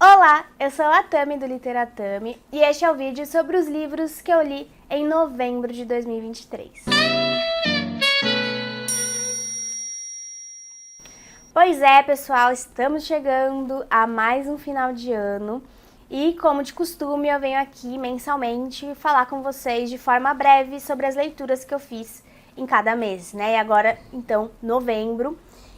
Olá, eu sou a Tami do Literatami e este é o vídeo sobre os livros que eu li em novembro de 2023. Pois é, pessoal, estamos chegando a mais um final de ano e, como de costume, eu venho aqui mensalmente falar com vocês de forma breve sobre as leituras que eu fiz em cada mês, né? E agora, então, novembro.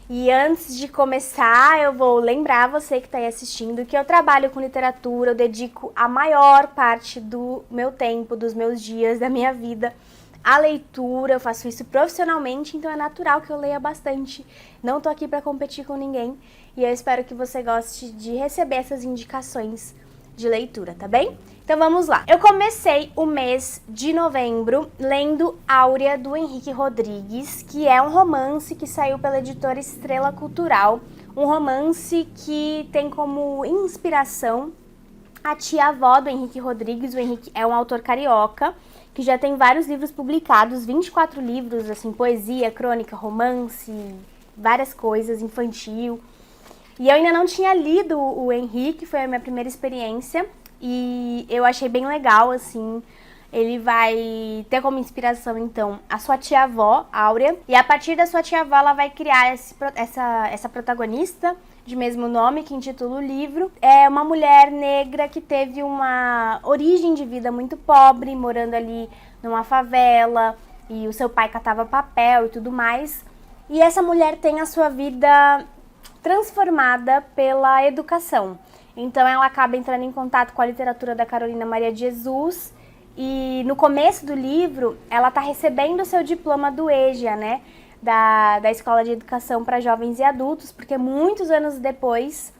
E antes de começar, eu vou lembrar você que está aí assistindo que eu trabalho com literatura, eu dedico a maior parte do meu tempo, dos meus dias, da minha vida à leitura, eu faço isso profissionalmente, então é natural que eu leia bastante. Não tô aqui para competir com ninguém e eu espero que você goste de receber essas indicações de leitura, tá bem? Então vamos lá. Eu comecei o mês de novembro lendo Áurea, do Henrique Rodrigues, que é um romance que saiu pela editora Estrela Cultural, um romance que tem como inspiração a tia-avó do Henrique Rodrigues. O Henrique é um autor carioca, que já tem vários livros publicados, 24 livros, assim, poesia, crônica, romance, várias coisas, infantil. E eu ainda não tinha lido o Henrique, foi a minha primeira experiência, e eu achei bem legal, assim. Ele vai ter como inspiração, então, a sua tia-avó, Áurea, e a partir da sua tia-avó ela vai criar essa protagonista de mesmo nome, que intitula o livro. É uma mulher negra que teve uma origem de vida muito pobre, morando ali numa favela, e o seu pai catava papel e tudo mais. E essa mulher tem a sua vida transformada pela educação. Então ela acaba entrando em contato com a literatura da Carolina Maria de Jesus, e no começo do livro ela está recebendo o seu diploma do EJA, né? Da Escola de Educação para Jovens e Adultos, porque muitos anos depois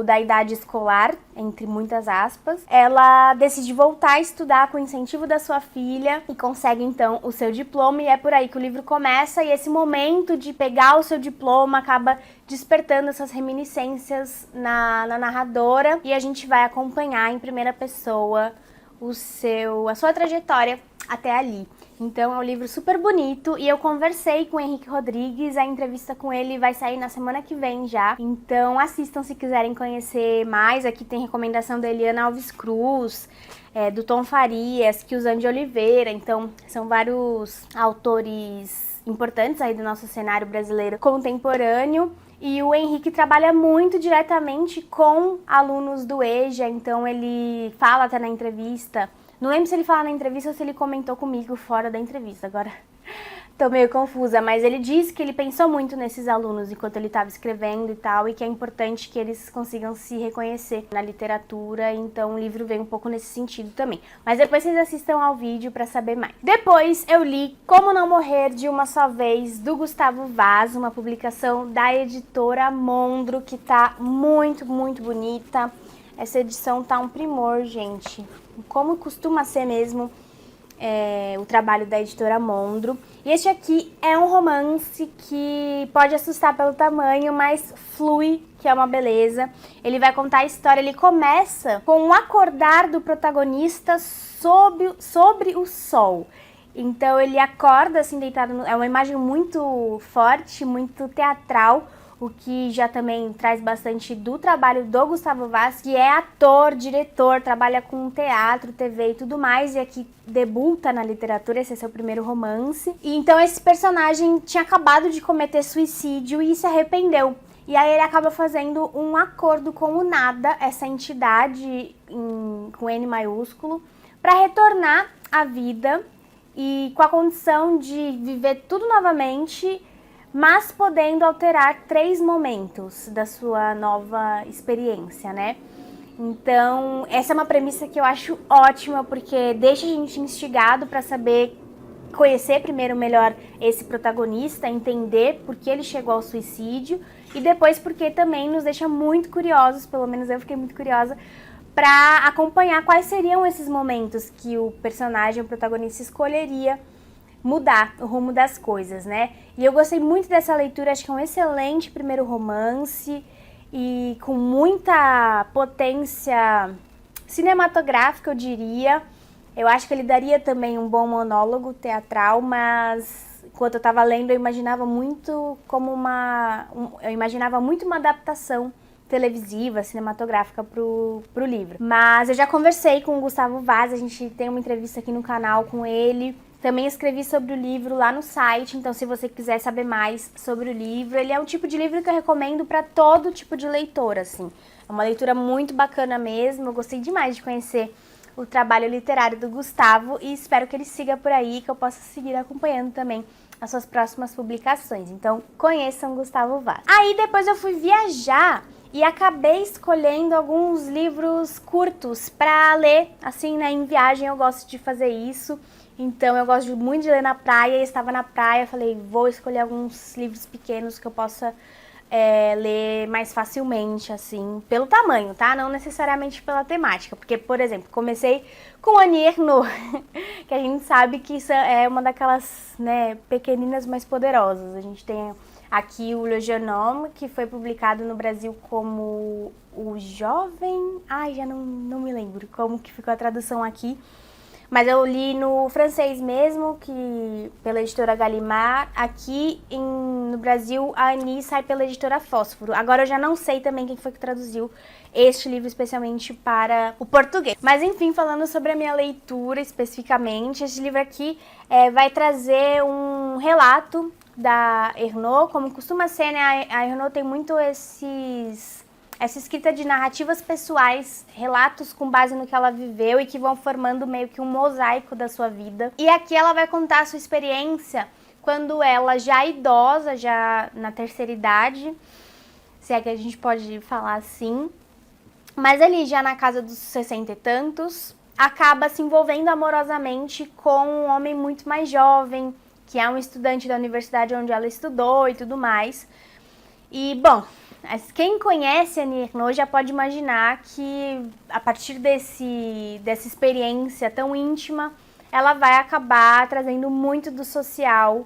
da idade escolar, entre muitas aspas, ela decide voltar a estudar com o incentivo da sua filha e consegue então o seu diploma, e é por aí que o livro começa, e esse momento de pegar o seu diploma acaba despertando essas reminiscências na narradora, e a gente vai acompanhar em primeira pessoa a sua trajetória até ali. Então é um livro super bonito e eu conversei com o Henrique Rodrigues, a entrevista com ele vai sair na semana que vem já. Então assistam se quiserem conhecer mais. Aqui tem recomendação da Eliana Alves Cruz, do Tom Farias, Kiusane de Oliveira. Então são vários autores importantes aí do nosso cenário brasileiro contemporâneo. E o Henrique trabalha muito diretamente com alunos do EJA, então ele fala até na entrevista. Não lembro se ele fala na entrevista ou se ele comentou comigo fora da entrevista, agora tô meio confusa, mas ele disse que ele pensou muito nesses alunos enquanto ele estava escrevendo e tal, e que é importante que eles consigam se reconhecer na literatura, então o livro vem um pouco nesse sentido também. Mas depois vocês assistam ao vídeo para saber mais. Depois eu li Como Não Morrer de Uma Só Vez, do Gustavo Vaz, uma publicação da editora Mondro, que tá muito, muito bonita. Essa edição tá um primor, gente. Como costuma ser mesmo o trabalho da editora Mondro. E este aqui é um romance que pode assustar pelo tamanho, mas flui, que é uma beleza. Ele vai contar a história, ele começa com um acordar do protagonista sobre o sol. Então ele acorda assim deitado, é uma imagem muito forte, muito teatral, o que já também traz bastante do trabalho do Gustavo Vaz, que é ator, diretor, trabalha com teatro, TV e tudo mais, e aqui debuta na literatura, esse é seu primeiro romance. E então esse personagem tinha acabado de cometer suicídio e se arrependeu. E aí ele acaba fazendo um acordo com o nada, essa entidade com N maiúsculo, para retornar à vida e com a condição de viver tudo novamente, mas podendo alterar 3 momentos da sua nova experiência, né? Então, essa é uma premissa que eu acho ótima, porque deixa a gente instigado para saber conhecer primeiro melhor esse protagonista, entender por que ele chegou ao suicídio, e depois porque também nos deixa muito curiosos, pelo menos eu fiquei muito curiosa, para acompanhar quais seriam esses momentos que o personagem, o protagonista, escolheria mudar o rumo das coisas, né? E eu gostei muito dessa leitura, acho que é um excelente primeiro romance e com muita potência cinematográfica, eu diria. Eu acho que ele daria também um bom monólogo teatral, mas enquanto eu estava lendo eu imaginava muito uma adaptação televisiva, cinematográfica pro livro. Mas eu já conversei com o Gustavo Vaz, a gente tem uma entrevista aqui no canal com ele. Também escrevi sobre o livro lá no site, então se você quiser saber mais sobre o livro, ele é um tipo de livro que eu recomendo para todo tipo de leitor, assim. É uma leitura muito bacana mesmo, eu gostei demais de conhecer o trabalho literário do Gustavo e espero que ele siga por aí, que eu possa seguir acompanhando também as suas próximas publicações. Então, conheçam Gustavo Vaz. Aí depois eu fui viajar e acabei escolhendo alguns livros curtos para ler, assim, né, em viagem eu gosto de fazer isso. Então eu gosto muito de ler na praia, eu estava na praia, falei, vou escolher alguns livros pequenos que eu possa ler mais facilmente, assim, pelo tamanho, tá? Não necessariamente pela temática, porque, por exemplo, comecei com Annie Ernaux, que a gente sabe que isso é uma daquelas, né, pequeninas mais poderosas. A gente tem aqui o Le Jeune Homme, que foi publicado no Brasil como O Jovem... Ai, já não me lembro como que ficou a tradução aqui. Mas eu li no francês mesmo, que pela editora Gallimard. Aqui no Brasil, a Annie sai pela editora Fósforo. Agora eu já não sei também quem foi que traduziu este livro especialmente para o português. Mas enfim, falando sobre a minha leitura especificamente, este livro aqui vai trazer um relato da Ernaux, como costuma ser, né? A Ernaux tem muito essa escrita de narrativas pessoais, relatos com base no que ela viveu e que vão formando meio que um mosaico da sua vida. E aqui ela vai contar a sua experiência quando ela já idosa, já na terceira idade, se é que a gente pode falar assim, mas ali já na casa dos 60 e tantos, acaba se envolvendo amorosamente com um homem muito mais jovem, que é um estudante da universidade onde ela estudou e tudo mais. E, bom, quem conhece a Annie Ernaux já pode imaginar que a partir dessa experiência tão íntima, ela vai acabar trazendo muito do social,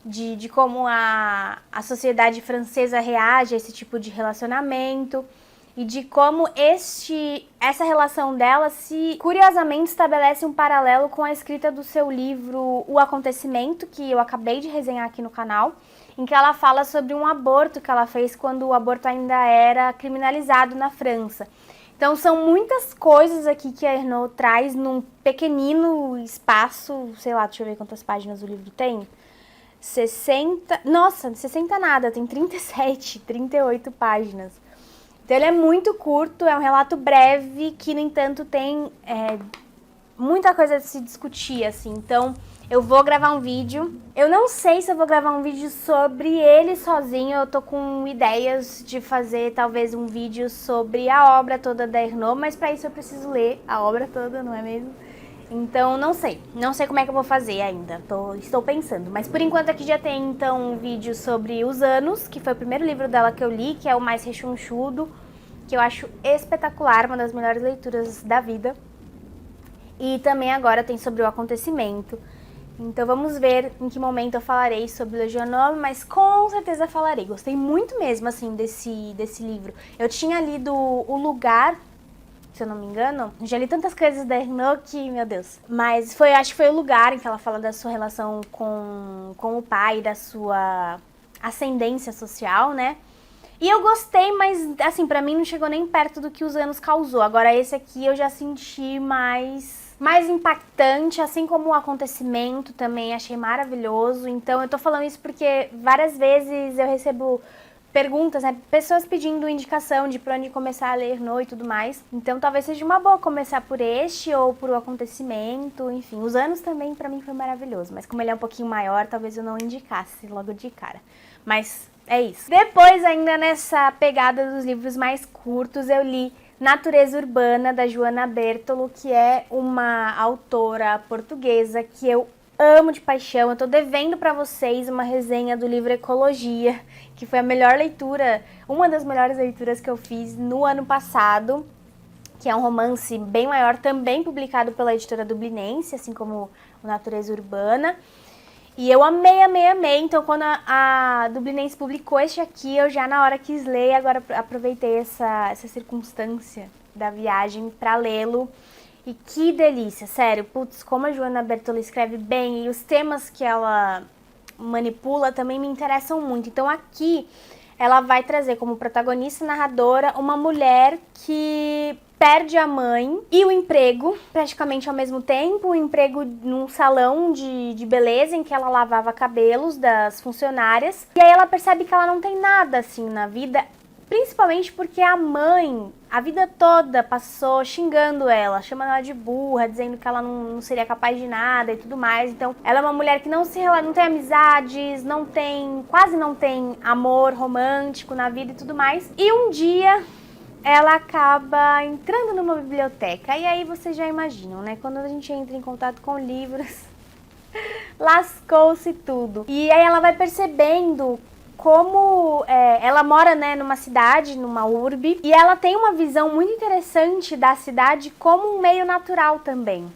de como a sociedade francesa reage a esse tipo de relacionamento e de como essa relação dela curiosamente estabelece um paralelo com a escrita do seu livro O Acontecimento, que eu acabei de resenhar aqui no canal, em que ela fala sobre um aborto que ela fez quando o aborto ainda era criminalizado na França. Então são muitas coisas aqui que a Ernaux traz num pequenino espaço, sei lá, deixa eu ver quantas páginas o livro tem. 60, nossa, 60 nada, tem 37, 38 páginas. Então ele é muito curto, é um relato breve que, no entanto, tem muita coisa a se discutir, assim. Então eu vou gravar um vídeo. Eu não sei se eu vou gravar um vídeo sobre ele sozinho. Eu tô com ideias de fazer talvez um vídeo sobre a obra toda da Ernaux, mas para isso eu preciso ler a obra toda, não é mesmo? Então não sei como é que eu vou fazer ainda, estou pensando. Mas por enquanto aqui já tem então um vídeo sobre Os Anos, que foi o primeiro livro dela que eu li, que é o mais rechonchudo, que eu acho espetacular, uma das melhores leituras da vida. E também agora tem sobre O Acontecimento. Então vamos ver em que momento eu falarei sobre Le Jeune Homme, mas com certeza falarei. Gostei muito mesmo, assim, desse livro. Eu tinha lido O Lugar, se eu não me engano. Já li tantas coisas da Ernaux que, meu Deus. Mas acho que foi O Lugar em que ela fala da sua relação com o pai, da sua ascendência social, né? E eu gostei, mas, assim, pra mim não chegou nem perto do que Os Anos causou. Agora esse aqui eu já senti mais impactante, assim como O Acontecimento também achei maravilhoso. Então eu tô falando isso porque várias vezes eu recebo perguntas, né? Pessoas pedindo indicação de por onde começar a ler Ernaux e tudo mais. Então talvez seja uma boa começar por este ou por O Acontecimento, enfim. Os Anos também pra mim foi maravilhoso, mas como ele é um pouquinho maior, talvez eu não indicasse logo de cara. Mas é isso. Depois, ainda nessa pegada dos livros mais curtos, eu li Natureza Urbana, da Joana Bertolo, que é uma autora portuguesa que eu amo de paixão. Eu tô devendo pra vocês uma resenha do livro Ecologia, que foi a melhor leitura, uma das melhores leituras que eu fiz no ano passado, que é um romance bem maior, também publicado pela editora Dublinense, assim como o Natureza Urbana. E eu amei, amei, amei. Então, quando a Dublinense publicou este aqui, eu já na hora quis ler. Agora aproveitei essa circunstância da viagem para lê-lo. E que delícia, sério. Putz, como a Joana Bertolo escreve bem e os temas que ela manipula também me interessam muito. Então, aqui ela vai trazer como protagonista narradora uma mulher que perde a mãe e o emprego praticamente ao mesmo tempo, o emprego num salão de beleza em que ela lavava cabelos das funcionárias. E aí ela percebe que ela não tem nada assim na vida, principalmente porque a mãe, a vida toda, passou xingando ela, chamando ela de burra, dizendo que ela não seria capaz de nada e tudo mais. Então, ela é uma mulher que não tem amizades, quase não tem amor romântico na vida e tudo mais. E um dia ela acaba entrando numa biblioteca. E aí vocês já imaginam, né? Quando a gente entra em contato com livros, lascou-se tudo. E aí ela vai percebendo como ela mora, né, numa cidade, numa urbe, e ela tem uma visão muito interessante da cidade como um meio natural também.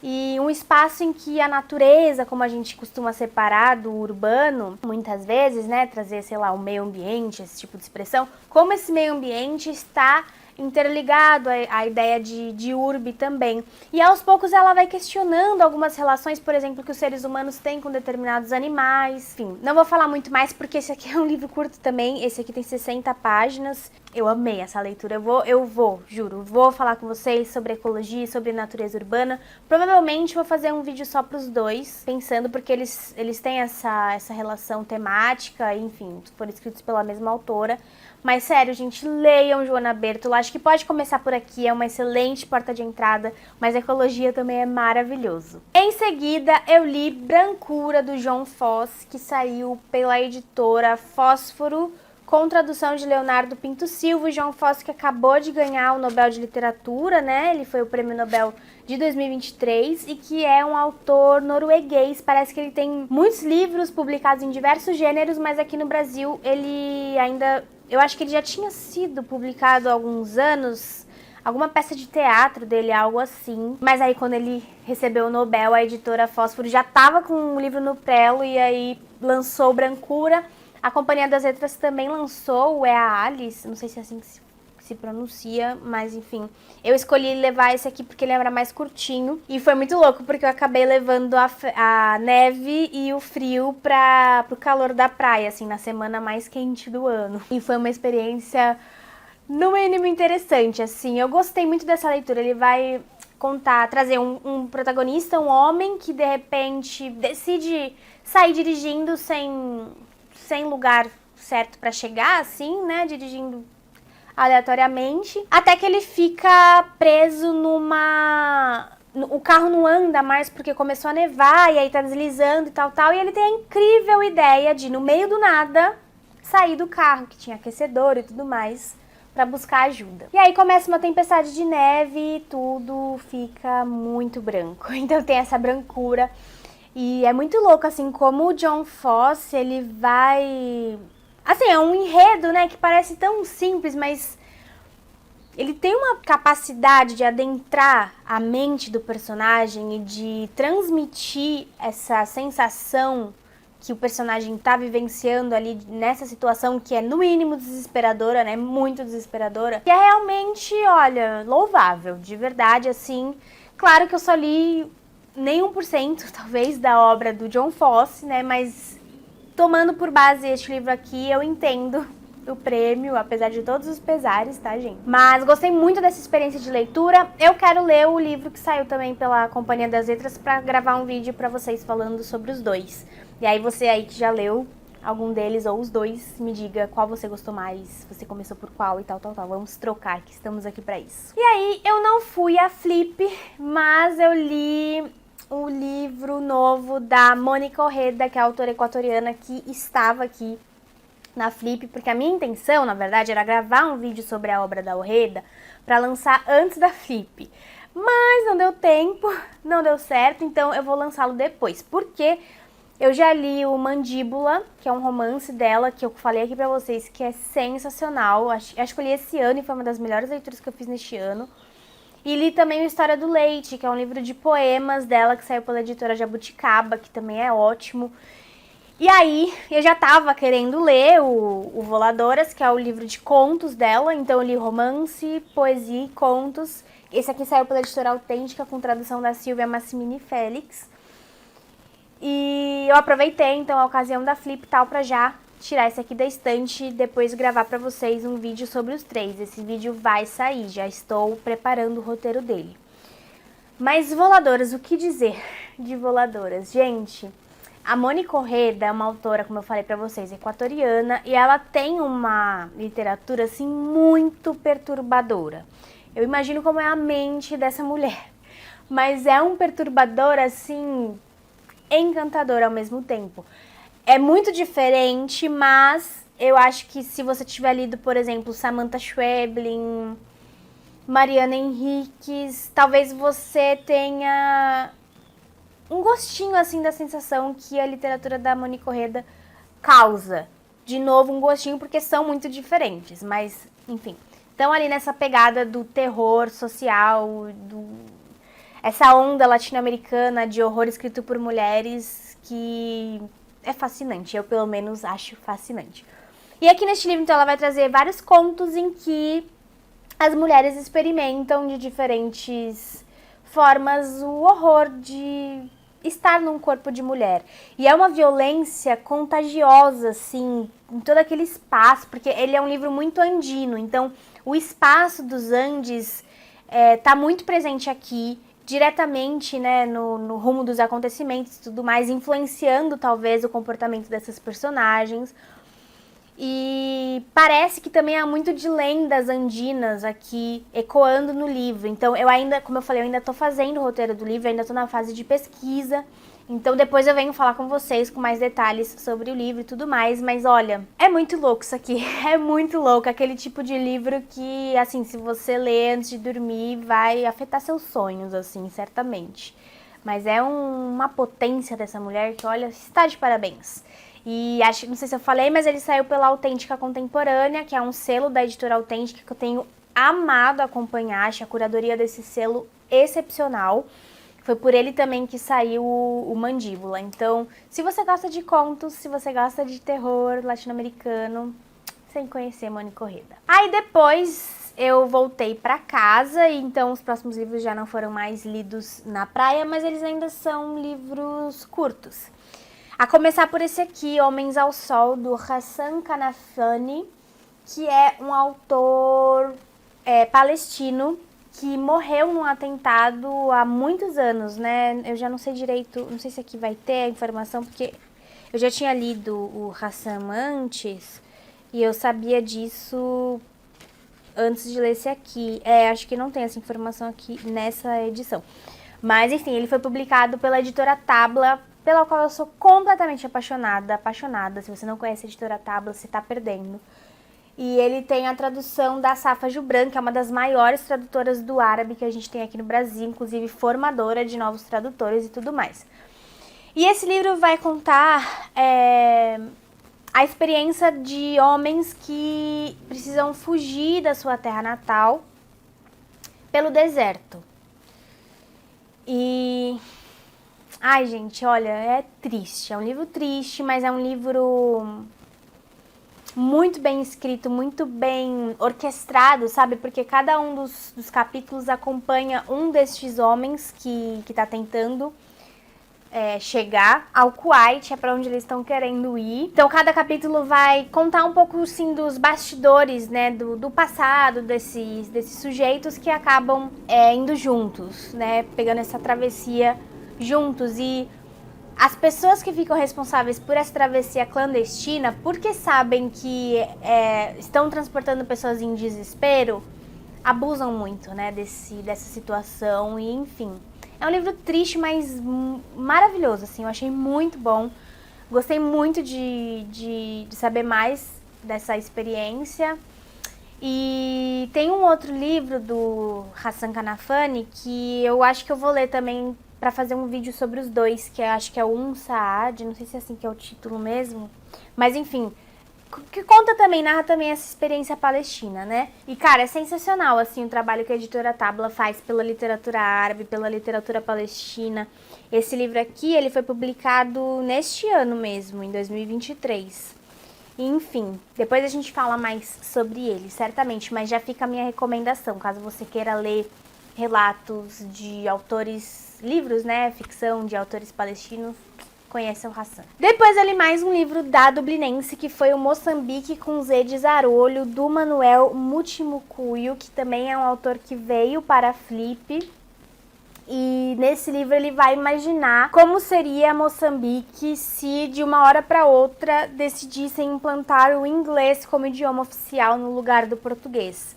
E um espaço em que a natureza, como a gente costuma separar do urbano, muitas vezes, né, trazer, sei lá, o meio ambiente, esse tipo de expressão, como esse meio ambiente está interligado à ideia de urbe também. E aos poucos ela vai questionando algumas relações, por exemplo, que os seres humanos têm com determinados animais. Enfim, não vou falar muito mais porque esse aqui é um livro curto também, esse aqui tem 60 páginas. Eu amei essa leitura, juro, vou falar com vocês sobre ecologia, sobre natureza urbana. Provavelmente vou fazer um vídeo só pros dois, pensando porque eles têm essa relação temática, enfim, foram escritos pela mesma autora. Mas sério, gente, leiam Joana Bertolo. Acho que pode começar por aqui, é uma excelente porta de entrada, mas ecologia também é maravilhoso. Em seguida, eu li Brancura, do João Foss, que saiu pela editora Fósforo, com tradução de Leonardo Pinto Silva. O João Foss, que acabou de ganhar o Nobel de Literatura, né? Ele foi o Prêmio Nobel de 2023 e que é um autor norueguês. Parece que ele tem muitos livros publicados em diversos gêneros, mas aqui no Brasil ele ainda... Eu acho que ele já tinha sido publicado há alguns anos, alguma peça de teatro dele, algo assim. Mas aí quando ele recebeu o Nobel, a editora Fósforo já estava com um livro no prelo e aí lançou Brancura. A Companhia das Letras também lançou o É a Alice, não sei se é assim que se pronuncia, mas enfim. Eu escolhi levar esse aqui porque ele era mais curtinho. E foi muito louco, porque eu acabei levando a neve e o frio pro calor da praia, assim, na semana mais quente do ano. E foi uma experiência, no mínimo, interessante, assim. Eu gostei muito dessa leitura. Ele vai trazer um protagonista, um homem que, de repente, decide sair dirigindo sem lugar certo pra chegar, assim, né, dirigindo aleatoriamente, até que ele fica preso o carro não anda mais porque começou a nevar e aí tá deslizando e tal, e ele tem a incrível ideia de, no meio do nada, sair do carro, que tinha aquecedor e tudo mais, pra buscar ajuda. E aí começa uma tempestade de neve e tudo fica muito branco. Então tem essa brancura. E é muito louco, assim, como o John Foss, ele vai... Assim, é um enredo, né, que parece tão simples, mas ele tem uma capacidade de adentrar a mente do personagem e de transmitir essa sensação que o personagem tá vivenciando ali nessa situação que é, no mínimo, desesperadora, né, muito desesperadora. E é realmente, olha, louvável, de verdade, assim. Claro que eu só li nem 1%, talvez, da obra do John Foss, né, mas tomando por base este livro aqui, eu entendo o prêmio, apesar de todos os pesares, tá, gente? Mas gostei muito dessa experiência de leitura. Eu quero ler o livro que saiu também pela Companhia das Letras pra gravar um vídeo pra vocês falando sobre os dois. E aí você aí que já leu algum deles ou os dois, me diga qual você gostou mais, você começou por qual e tal. Vamos trocar, que estamos aqui pra isso. E aí, eu não fui a Flip, mas eu li o livro novo da Mônica Orreda, que é a autora equatoriana que estava aqui na Flip, porque a minha intenção, na verdade, era gravar um vídeo sobre a obra da Orreda para lançar antes da Flip. Mas não deu tempo, não deu certo, então eu vou lançá-lo depois, porque eu já li o Mandíbula, que é um romance dela, que eu falei aqui pra vocês, que é sensacional. Acho que eu li esse ano e foi uma das melhores leituras que eu fiz neste ano. E li também o História do Leite, que é um livro de poemas dela, que saiu pela editora Jabuticaba, que também é ótimo. E aí, eu já tava querendo ler o Voladoras, que é o livro de contos dela. Então eu li romance, poesia e contos. Esse aqui saiu pela editora Autêntica, com tradução da Silvia Massimini Félix. E eu aproveitei, então, a ocasião da Flip e tal, pra já tirar esse aqui da estante e depois gravar pra vocês um vídeo sobre os 3. Esse vídeo vai sair, já estou preparando o roteiro dele. Mas Voladoras, o que dizer de Voladoras? Gente, a Mônica Orreda é uma autora, como eu falei pra vocês, equatoriana, e ela tem uma literatura, assim, muito perturbadora. Eu imagino como é a mente dessa mulher, mas é um perturbador, assim, encantador ao mesmo tempo. É muito diferente, mas eu acho que se você tiver lido, por exemplo, Samantha Schweblin, Mariana Henriques, talvez você tenha um gostinho, assim, da sensação que a literatura da Mônica Orreda causa. De novo, um gostinho, porque são muito diferentes, mas, enfim. Então, ali nessa pegada do terror social, essa onda latino-americana de horror escrito por mulheres que é fascinante. Eu, pelo menos, acho fascinante. E aqui neste livro, então, ela vai trazer vários contos em que as mulheres experimentam de diferentes formas o horror de estar num corpo de mulher. E é uma violência contagiosa, assim, em todo aquele espaço, porque ele é um livro muito andino, então o espaço dos Andes tá muito presente aqui, diretamente, né, no rumo dos acontecimentos e tudo mais, influenciando talvez o comportamento dessas personagens. E parece que também há muito de lendas andinas aqui ecoando no livro. Então eu ainda, como eu falei, eu ainda tô fazendo o roteiro do livro, ainda tô na fase de pesquisa. Então depois eu venho falar com vocês com mais detalhes sobre o livro e tudo mais. Mas olha, é muito louco isso aqui, é muito louco. Aquele tipo de livro que, assim, se você ler antes de dormir, vai afetar seus sonhos, assim, certamente. Mas é uma potência dessa mulher que, olha, está de parabéns. E acho, não sei se eu falei, mas ele saiu pela Autêntica Contemporânea, que é um selo da editora Autêntica que eu tenho amado acompanhar. Acho a curadoria desse selo excepcional. Foi por ele também que saiu o Mandíbula. Então, se você gosta de contos, se você gosta de terror latino-americano, sem conhecer Mônica Orreda. Aí depois eu voltei pra casa, e então os próximos livros já não foram mais lidos na praia, mas eles ainda são livros curtos. A começar por esse aqui, Homens ao Sol, do Hassan Kanafani, que é um autor palestino que morreu num atentado há muitos anos, né? Eu já não sei direito, não sei se aqui vai ter a informação, porque eu já tinha lido o Hassan antes e eu sabia disso antes de ler esse aqui. Acho que não tem essa informação aqui nessa edição. Mas, enfim, ele foi publicado pela editora Tabla, pela qual eu sou completamente apaixonada. Se você não conhece a editora Tabla, você tá perdendo. E ele tem a tradução da Safa Jubran, que é uma das maiores tradutoras do árabe que a gente tem aqui no Brasil, inclusive formadora de novos tradutores e tudo mais. E esse livro vai contar a experiência de homens que precisam fugir da sua terra natal pelo deserto. E... ai, gente, olha, é triste. É um livro triste, mas é um livro muito bem escrito, muito bem orquestrado, sabe? Porque cada um dos capítulos acompanha um destes homens que tá tentando chegar ao Kuwait, é para onde eles estão querendo ir. Então cada capítulo vai contar um pouco, sim, dos bastidores, né, do passado desses sujeitos que acabam indo juntos, né, pegando essa travessia juntos. E as pessoas que ficam responsáveis por essa travessia clandestina, porque sabem que estão transportando pessoas em desespero, abusam muito, né, dessa situação e, enfim. É um livro triste, mas maravilhoso, assim, eu achei muito bom. Gostei muito de saber mais dessa experiência. E tem um outro livro do Hassan Kanafani que eu acho que eu vou ler também para fazer um vídeo sobre os dois, que eu acho que é o Saad, não sei se é assim que é o título mesmo, mas enfim, que narra também essa experiência palestina, né? E, cara, é sensacional, assim, o trabalho que a editora Tabla faz pela literatura árabe, pela literatura palestina. Esse livro aqui, ele foi publicado neste ano mesmo, em 2023. E, enfim, depois a gente fala mais sobre ele, certamente, mas já fica a minha recomendação, caso você queira ler relatos de autores, livros, né, ficção de autores palestinos, conheça o Hassan. Depois eu li mais um livro da dublinense, que foi o Moçambique com Z de Zarolho, do Manuel Mutimucuyo, que também é um autor que veio para a Flip. E nesse livro ele vai imaginar como seria Moçambique se de uma hora para outra decidissem implantar o inglês como idioma oficial no lugar do português.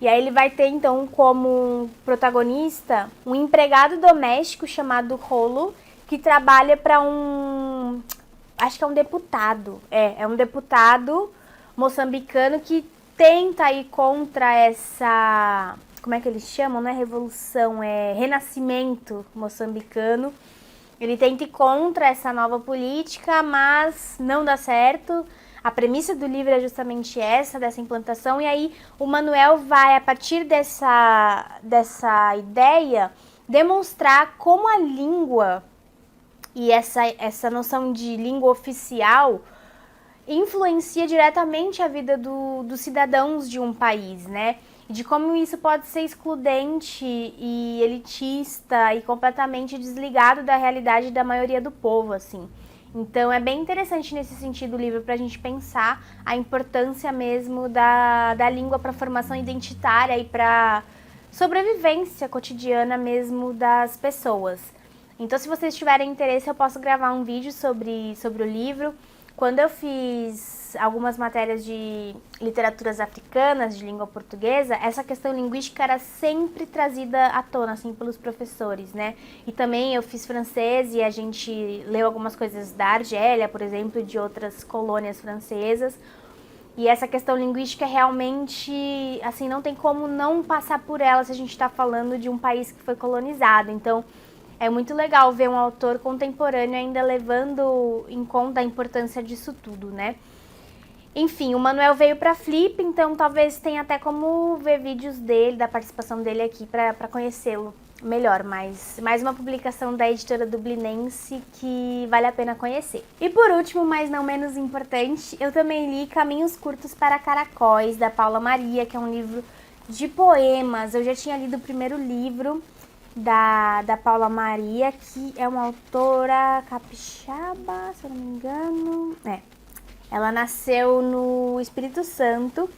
E aí ele vai ter então como protagonista um empregado doméstico chamado Rolo, que trabalha para acho que é um deputado. É um deputado moçambicano que tenta ir contra essa... Como é que eles chamam? Não é revolução, é renascimento moçambicano. Ele tenta ir contra essa nova política, mas não dá certo. A premissa do livro é justamente essa, dessa implantação. E aí o Manuel vai, a partir dessa ideia, demonstrar como a língua e essa noção de língua oficial influencia diretamente a vida dos cidadãos de um país, né? De como isso pode ser excludente e elitista e completamente desligado da realidade da maioria do povo, assim. Então é bem interessante nesse sentido o livro para a gente pensar a importância mesmo da língua para a formação identitária e para sobrevivência cotidiana mesmo das pessoas. Então se vocês tiverem interesse eu posso gravar um vídeo sobre o livro. Quando eu fiz algumas matérias de literaturas africanas, de língua portuguesa, essa questão linguística era sempre trazida à tona, assim, pelos professores, né? E também eu fiz francês e a gente leu algumas coisas da Argélia, por exemplo, e de outras colônias francesas. E essa questão linguística realmente, assim, não tem como não passar por ela se a gente está falando de um país que foi colonizado. Então, é muito legal ver um autor contemporâneo ainda levando em conta a importância disso tudo, né? Enfim, o Manuel veio para Flip, então talvez tenha até como ver vídeos dele, da participação dele aqui para conhecê-lo melhor, mas mais uma publicação da editora dublinense que vale a pena conhecer. E por último, mas não menos importante, eu também li Caminhos Curtos para Caracóis, da Paula Maria, que é um livro de poemas. Eu já tinha lido o primeiro livro da Paula Maria, que é uma autora capixaba, se eu não me engano. Ela nasceu no Espírito Santo.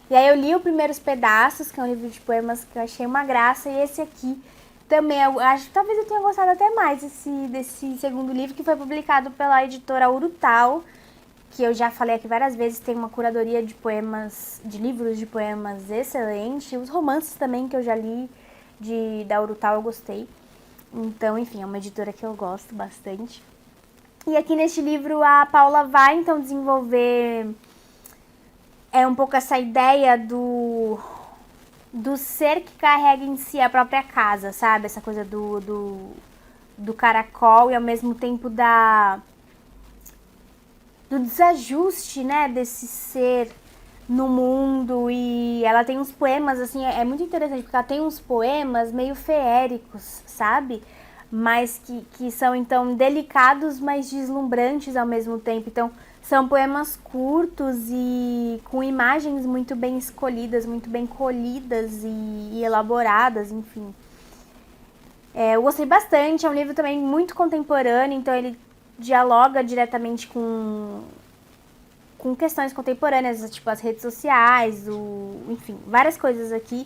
E aí eu li os primeiros pedaços, que é um livro de poemas que eu achei uma graça. E esse aqui também, eu acho que talvez eu tenha gostado até mais desse segundo livro, que foi publicado pela editora Urutau, que eu já falei aqui várias vezes, tem uma curadoria de poemas, de livros de poemas excelente. Os romances também que eu já li da Urutau eu gostei. Então, enfim, é uma editora que eu gosto bastante. E aqui neste livro a Paula vai então desenvolver um pouco essa ideia do ser que carrega em si a própria casa, sabe? Essa coisa do caracol e ao mesmo tempo do desajuste, né, desse ser no mundo. E ela tem uns poemas, assim, é muito interessante, porque ela tem uns poemas meio feéricos, sabe? Mas que são, então, delicados, mas deslumbrantes ao mesmo tempo. Então, são poemas curtos e com imagens muito bem escolhidas, muito bem colhidas e elaboradas, enfim. Eu gostei bastante, é um livro também muito contemporâneo, então ele dialoga diretamente com questões contemporâneas, tipo as redes sociais, enfim, várias coisas aqui.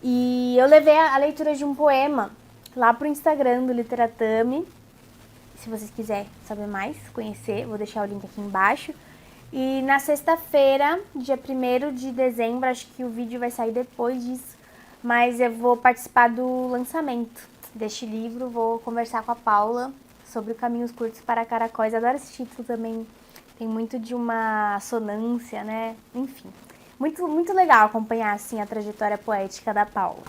E eu levei a leitura de um poema lá pro Instagram do Literatami. Se vocês quiserem saber mais, conhecer, vou deixar o link aqui embaixo. E na sexta-feira, dia 1º de dezembro, acho que o vídeo vai sair depois disso, mas eu vou participar do lançamento deste livro, vou conversar com a Paula sobre Caminhos Curtos para Caracóis. Adoro esse título também. Tem muito de uma assonância, né? Enfim, muito, muito legal acompanhar, assim, a trajetória poética da Paula.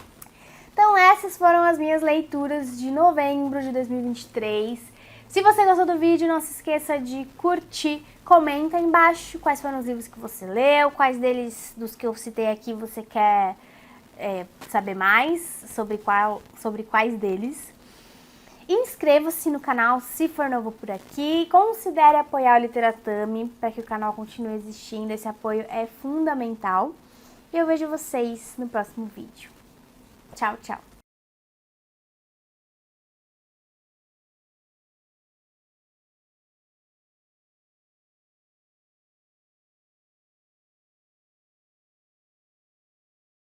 Então, essas foram as minhas leituras de novembro de 2023. Se você gostou do vídeo, não se esqueça de curtir, comenta aí embaixo quais foram os livros que você leu, quais deles, dos que eu citei aqui, você quer saber mais, sobre quais deles. Inscreva-se no canal se for novo por aqui, considere apoiar o Literatami para que o canal continue existindo, esse apoio é fundamental. E eu vejo vocês no próximo vídeo. Tchau, tchau!